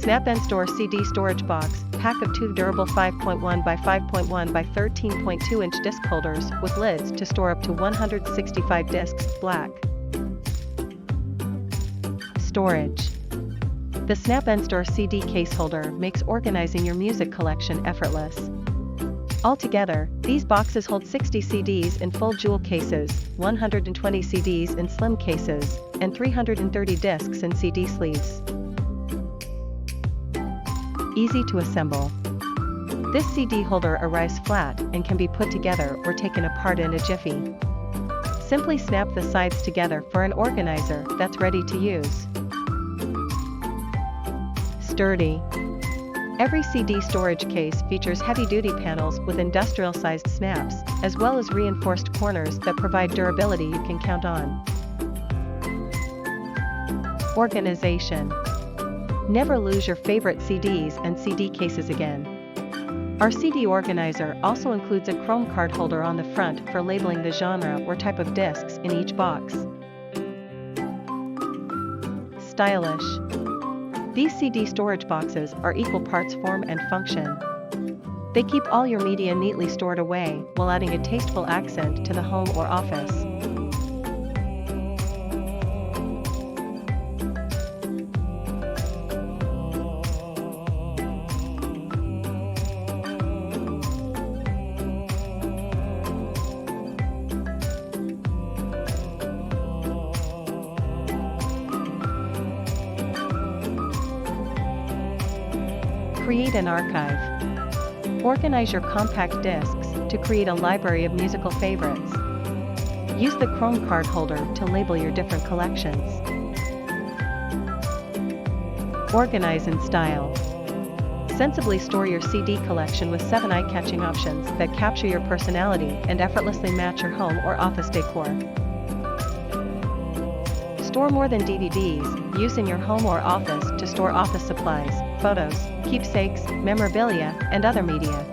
Snap and Store CD Storage Box, pack of 2 durable 5.1 by 5.1 by 13.2 inch disc holders with lids to store up to 165 discs, black. Storage. The Snap and Store CD case holder makes organizing your music collection effortless. Altogether, these boxes hold 60 CDs in full jewel cases, 120 CDs in slim cases, and 330 discs in CD sleeves. Easy to assemble. This CD holder arrives flat and can be put together or taken apart in a jiffy. Simply snap the sides together for an organizer that's ready to use. Sturdy. Every CD storage case features heavy-duty panels with industrial-sized snaps, as well as reinforced corners that provide durability you can count on. Organization. Never lose your favorite CDs and CD cases again. Our CD organizer also includes a chrome card holder on the front for labeling the genre or type of discs in each box. Stylish. These CD storage boxes are equal parts form and function. They keep all your media neatly stored away while adding a tasteful accent to the home or office. Create an archive. Organize your compact discs to create a library of musical favorites. Use the chrome card holder to label your different collections. Organize in style. Sensibly store your CD collection with 7 eye-catching options that capture your personality and effortlessly match your home or office decor. Store more than DVDs. Use in your home or office to store office supplies, photos, keepsakes, memorabilia, and other media.